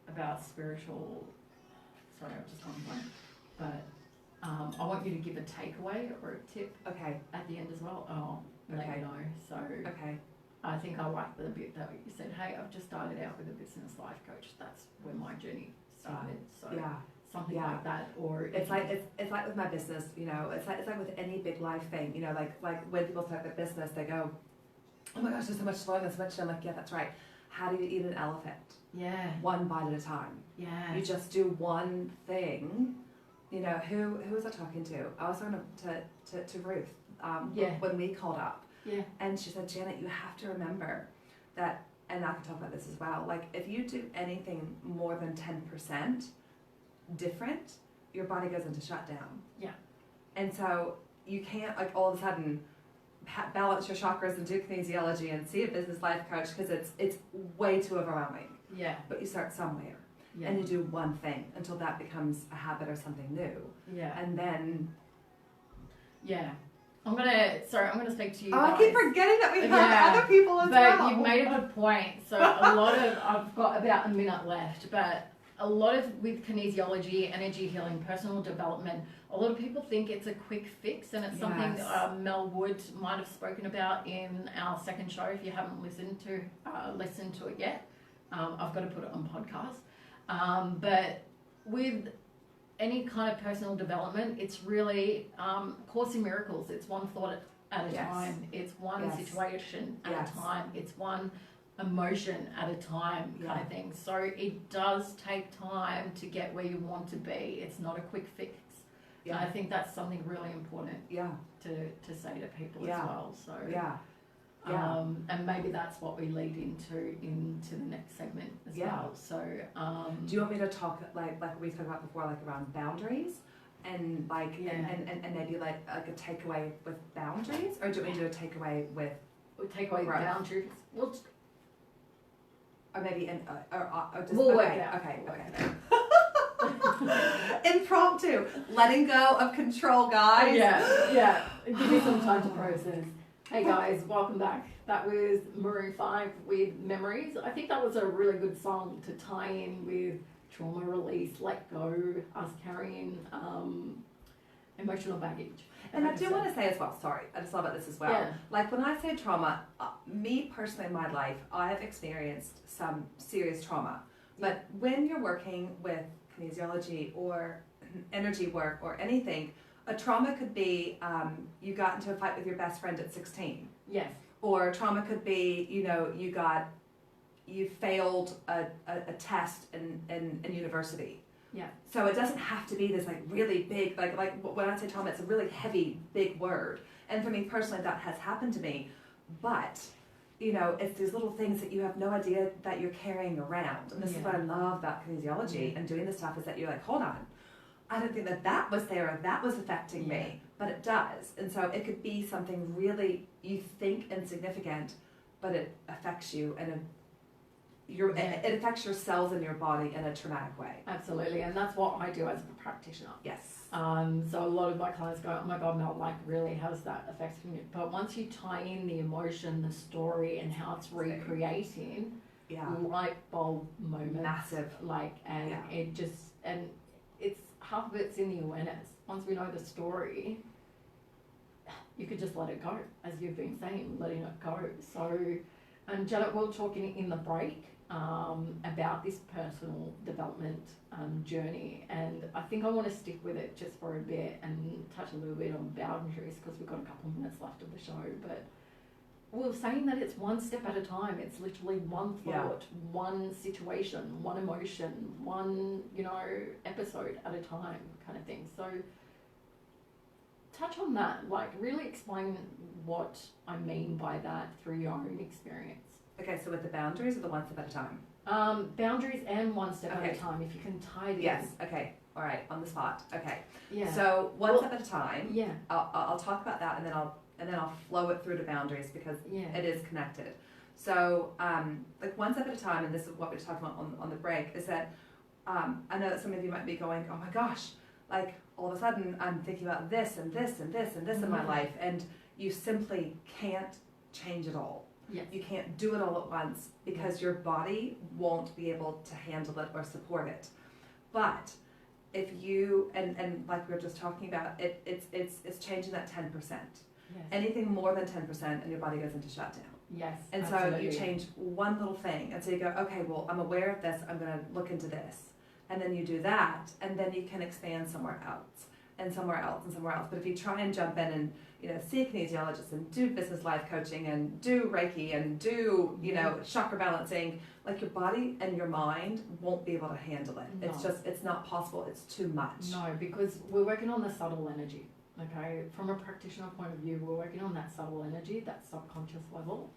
about spiritual. Sorry, I've just gone blank. But I want you to give a takeaway or a tip. At the end as well. Let you know. So. I think I like the bit that you said, hey, I've just started out with a business life coach. That's where my journey started. So. Something like that, or it's like with my business, you know, it's like with any big life thing, you know, like when people start their business, they go, oh my gosh, there's so much slowing, there's so much. I'm like, yeah, that's right. How do you eat an elephant? Yeah. One bite at a time. Yeah. You just do one thing. You know, who was I talking to? I was talking to Ruth. When we called up. Yeah. And she said, Janet, you have to remember that, and I can talk about this as well. Like, if you do anything more than 10% different, your body goes into shutdown. Yeah. And so you can't like all of a sudden balance your chakras and do kinesiology and see a business life coach, because it's way too overwhelming. Yeah. But you start somewhere. Yeah. And you do one thing until that becomes a habit or something new. Yeah. And then I'm gonna speak to you guys. I keep forgetting that we have other people as well. But you've made a good point. So I've got about a minute left, but a lot of with kinesiology, energy healing, personal development, a lot of people think it's a quick fix, and it's something Mel Wood might have spoken about in our second show. If you haven't listened to it yet, I've got to put it on podcast. But with any kind of personal development, it's really Course in Miracles. It's one thought at a time. It's one situation at a time. It's one emotion at a time kind of thing. So it does take time to get where you want to be. It's not a quick fix. And I think that's something really important to say to people as well. So and maybe that's what we lead into the next segment as well. So do you want me to talk like we talked about before, like around boundaries and like and maybe like a takeaway with boundaries, or do you want me to do a takeaway with boundaries? Or maybe just we'll work it out. Okay. Impromptu, letting go of control, guys. Yeah. Give me some time to process. Hey guys, welcome back. That was Maroon 5 with Memories. I think that was a really good song to tie in with trauma release, let go, us carrying emotional baggage. And I do want to say as well, sorry, I just thought about this as well. Yeah. Like when I say trauma, me personally in my life, I have experienced some serious trauma. But when you're working with kinesiology or energy work or anything, a trauma could be you got into a fight with your best friend at 16. Yes. Or trauma could be, you failed a test in university. Yeah. So it doesn't have to be this like really big, like when I say trauma, it's a really heavy, big word. And for me personally, that has happened to me. But, it's these little things that you have no idea that you're carrying around. And this is what I love about kinesiology and doing this stuff, is that you're like, hold on, I don't think that was there or that was affecting me, but it does. And so it could be something really you think insignificant, but it affects you and it affects your cells in your body in a traumatic way. Absolutely, and that's what I do as a practitioner. Yes. So a lot of my clients go, oh my God, Mel, like really how's that affecting you? But once you tie in the emotion, the story, and how it's recreating, light bulb moments. Massive. It just, and it's half of it's in the awareness. Once we know the story, you could just let it go, as you've been saying, letting it go. So, and Janet, we're talking in the break about this personal development journey, and I think I want to stick with it just for a bit and touch a little bit on boundaries, because we've got a couple of minutes left of the show. But we're saying that it's one step at a time. It's literally one thought, one situation, one emotion, one episode at a time kind of thing. So touch on that, like really explain what I mean by that through your own experience. Okay, so with the boundaries or the one step at a time? Boundaries and one step at a time, if you can tie it in. Yes, okay, all right, on the spot, okay. Yeah. So one step at a time. Yeah. I'll talk about that, and then I'll flow it through to boundaries, because it is connected. So like one step at a time, and this is what we were talking about on the break, is that I know that some of you might be going, oh my gosh, like all of a sudden I'm thinking about this and this and this and this in my life, and you simply can't change it all. Yes. You can't do it all at once, because your body won't be able to handle it or support it. But if you, and like we were just talking about, it's changing that 10%. Yes. Anything more than 10% and your body goes into shutdown. Yes. And absolutely. So you change one little thing, and so you go, okay, well, I'm aware of this, I'm going to look into this. And then you do that, and then you can expand somewhere else, and somewhere else, and somewhere else. But if you try and jump in and see a kinesiologist and do business life coaching and do Reiki and do, chakra balancing, like your body and your mind won't be able to handle it. No. It's not possible. It's too much. No, because we're working on the subtle energy, okay? From a practitioner point of view, we're working on that subtle energy, that subconscious level.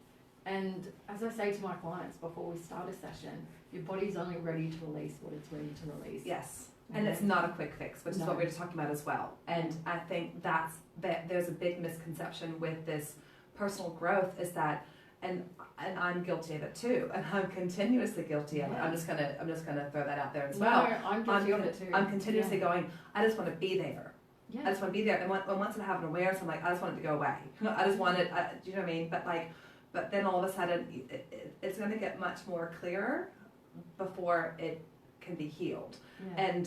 And as I say to my clients before we start a session, your body's only ready to release what it's ready to release. Yes. And it's not a quick fix, which is what we were just talking about as well. And I think there's a big misconception with this personal growth, is that, and I'm guilty of it too, and I'm continuously guilty of it. I'm just gonna throw that out there as well. No, I'm guilty of it too. I'm continuously going, I just want to be there. Yeah. I just want to be there. And once I have an awareness, I'm like, I just want it to go away. I just want it. Do you know what I mean? But then all of a sudden, it's going to get much more clearer before it can be healed. Yeah.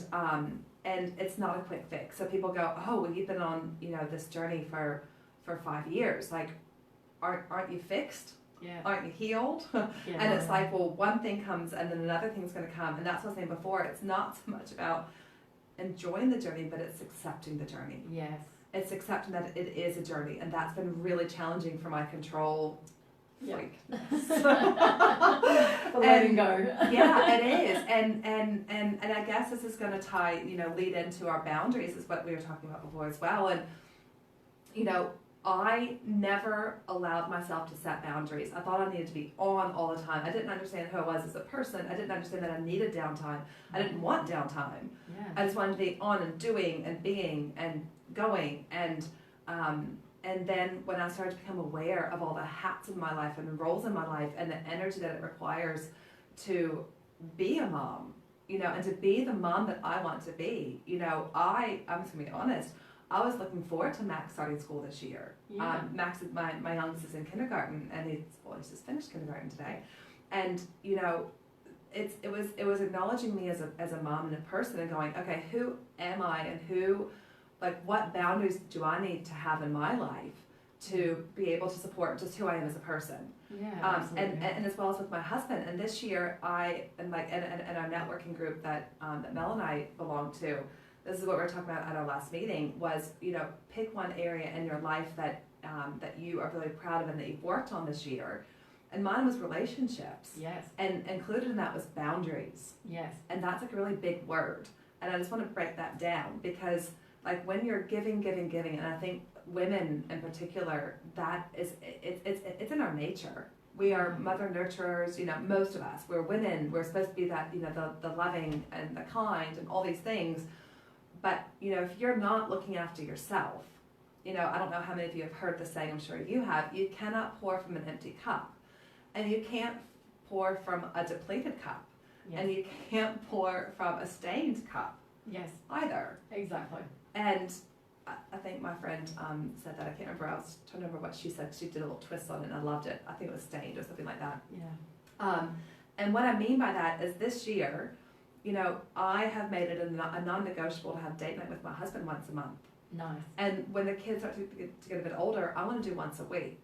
And it's not a quick fix. So people go, oh, well, you've been on this journey for 5 years. Like, aren't you fixed? Yeah. Aren't you healed? Yeah. And it's like, well, one thing comes and then another thing's going to come. And that's what I was saying before. It's not so much about enjoying the journey, but it's accepting the journey. Yes. It's accepting that it is a journey, and that's been really challenging for my control freak. Letting go. Yeah, it is. And I guess this is going to tie, lead into our boundaries, is what we were talking about before as well. And, I never allowed myself to set boundaries. I thought I needed to be on all the time. I didn't understand who I was as a person. I didn't understand that I needed downtime. I didn't want downtime. Yeah. I just wanted to be on and doing and being and going. And then when I started to become aware of all the hats in my life and the roles in my life and the energy that it requires to be a mom, and to be the mom that I want to be, I'm just going to be honest, I was looking forward to Max starting school this year. Yeah. Max, my youngest, is in kindergarten, and he's just finished kindergarten today. And, it was acknowledging me as a mom and a person and going, okay, who am I and what boundaries do I need to have in my life to be able to support just who I am as a person? Yeah, absolutely. And as well as with my husband. And this year, and our networking group that Mel and I belong to, this is what we were talking about at our last meeting, was, pick one area in your life that you are really proud of and that you've worked on this year. And mine was relationships. Yes. And included in that was boundaries. Yes. And that's a really big word. And I just want to break that down because when you're giving, and I think women in particular, that is, it's in our nature. We are mother nurturers, most of us. We're women. We're supposed to be that, the loving and the kind and all these things. But, if you're not looking after yourself, I don't know how many of you have heard this saying, I'm sure you have, you cannot pour from an empty cup. And you can't pour from a depleted cup. Yes. And you can't pour from a stained cup. Yes. Either. Exactly. And I think my friend said that. I can't remember. I was trying to remember what she said. She did a little twist on it and I loved it. I think it was stained or something like that. Yeah. And what I mean by that is this year, I have made it a non-negotiable to have date night with my husband once a month. Nice. And when the kids start to get a bit older, I want to do once a week.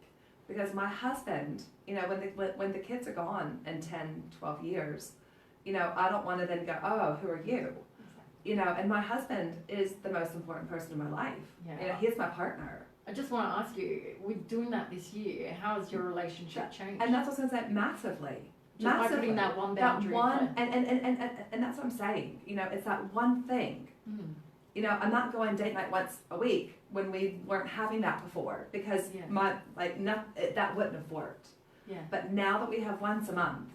Because my husband, when the kids are gone in 10, 12 years, I don't want to then go, oh, who are you? Exactly. And my husband is the most important person in my life. Yeah. He's my partner. I just want to ask you, with doing that this year, how has your relationship changed? And that's what I was going to say, massively. Just by putting that one boundary. That one, and that's what I'm saying. It's that one thing. Mm. I'm not going date night once a week when we weren't having that before because that wouldn't have worked. Yeah. But now that we have once a month,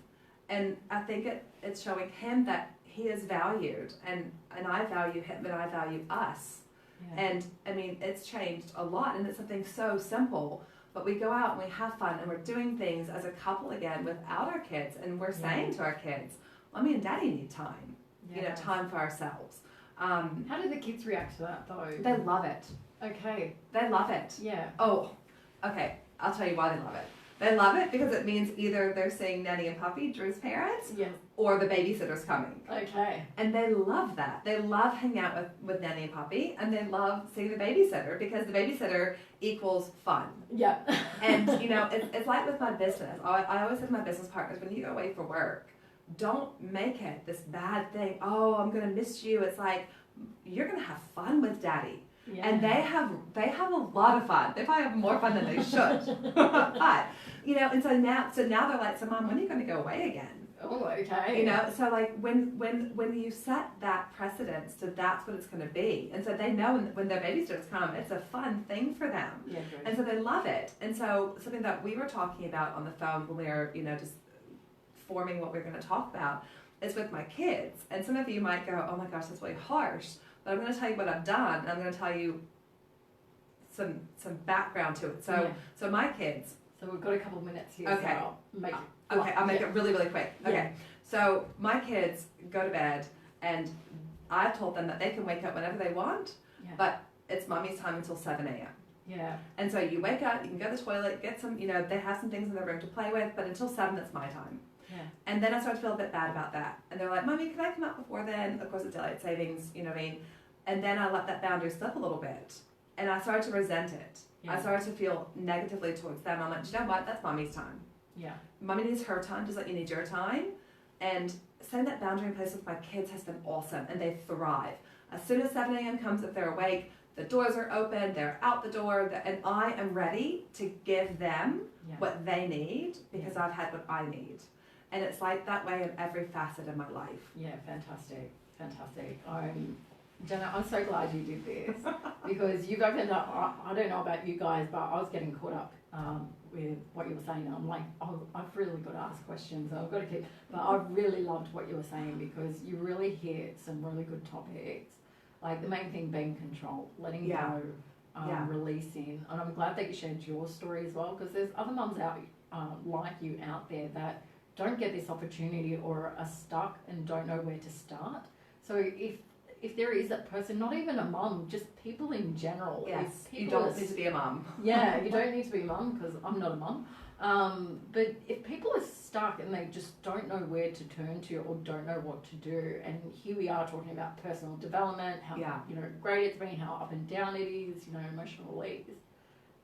and I think it's showing him that he is valued, and I value him, and I value us. Yeah. And I mean, it's changed a lot, and it's something so simple. But we go out and we have fun, and we're doing things as a couple again without our kids, and we're saying to our kids, "Mommy and Daddy need time. Time for ourselves." How do the kids react to that, though? They love it. Okay. They love it. Yeah. Oh, okay. I'll tell you why they love it. They love it because it means either they're seeing Nanny and Puppy, Drew's parents, yes, or the babysitter's coming. Okay. And they love that. They love hanging out with Nanny and Puppy, and they love seeing the babysitter because the babysitter equals fun. Yeah. And, it's like with my business. I always say to my business partners, when you go away for work, don't make it this bad thing. Oh, I'm going to miss you. It's like, you're going to have fun with Daddy. Yeah. And they have a lot of fun. They probably have more fun than they should. But, and so now they're like, so Mom, when are you going to go away again? Oh, okay. So like when you set that precedence, so that's what it's going to be. And so they know when their babysitters come, it's a fun thing for them. Yeah, and so they love it. And so something that we were talking about on the phone when we were, just forming what we're going to talk about is with my kids. And some of you might go, oh my gosh, that's really harsh. But I'm going to tell you what I've done, and I'm going to tell you some background to it. So my kids. So we've got a couple of minutes here. Okay. So I'll make it really, really quick. Okay. Yeah. So my kids go to bed, and I've told them that they can wake up whenever they want, but it's Mommy's time until 7 a.m. Yeah. And so you wake up, you can go to the toilet, get some, they have some things in their room to play with, but until 7, that's my time. Yeah. And then I start to feel a bit bad about that. And they're like, Mommy, can I come out before then? Of course, it's daylight savings, you know what I mean? And then I let that boundary slip a little bit. And I started to resent it. Yeah. I started to feel negatively towards them. I'm like, you know what? That's Mommy's time. Yeah. Mommy needs her time just like you need your time. And setting that boundary in place with my kids has been awesome. And they thrive. As soon as 7 a.m. comes, if they're awake, the doors are open, they're out the door, and I am ready to give them what they need because I've had what I need. And it's like that way in every facet of my life. Yeah, fantastic. Janet, I'm so glad you did this because you've opened up. I don't know about you guys, but I was getting caught up with what you were saying. I'm like, I've really got to ask questions. I've got to keep. But I really loved what you were saying because you really hit some really good topics. Like the main thing being control, letting go, releasing. And I'm glad that you shared your story as well because there's other mums out like you out there that don't get this opportunity or are stuck and don't know where to start. So if there is that person, not even a mum, just people in general. Yes, you don't need to be a mum. Yeah, you don't need to be a mum because I'm not a mum. But if people are stuck and they just don't know where to turn to or don't know what to do, and here we are talking about personal development, how great it's been, how up and down it is, emotional release.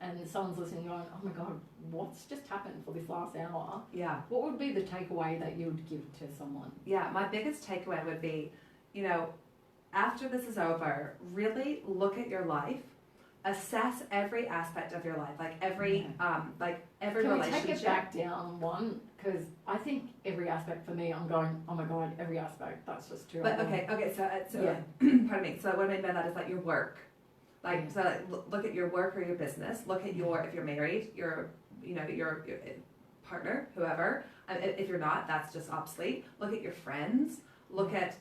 And someone's listening going, oh my God, what's just happened for this last hour? Yeah. What would be the takeaway that you would give to someone? Yeah, my biggest takeaway would be, after this is over, really look at your life, assess every aspect of your life, like every every Can relationship. we take it back down one? Because I think every aspect for me, I'm going, oh my God, every aspect, that's just too. But okay, so pardon me. So what I mean by that is like your work. Look at your work or your business. Look at if you're married, your partner, whoever. If you're not, that's just obsolete. Look at your friends. Look at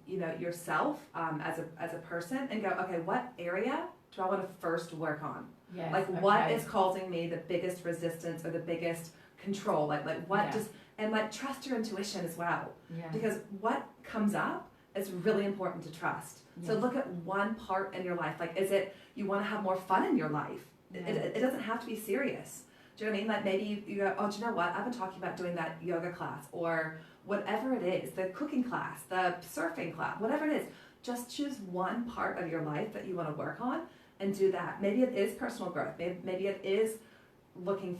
yourself as a person and go, okay, what area do I want to first work on? Yes, what is causing me the biggest resistance or the biggest control? Trust your intuition as well. Yeah. Because what comes up is really important to trust. Yes. So look at one part in your life. Like, is it you want to have more fun in your life? Yeah. It doesn't have to be serious. Do you know what I mean? Like maybe you go, oh, do you know what? I've been talking about doing that yoga class or whatever it is, the cooking class, the surfing class, whatever it is. Just choose one part of your life that you want to work on and do that. Maybe it is personal growth. Maybe it is looking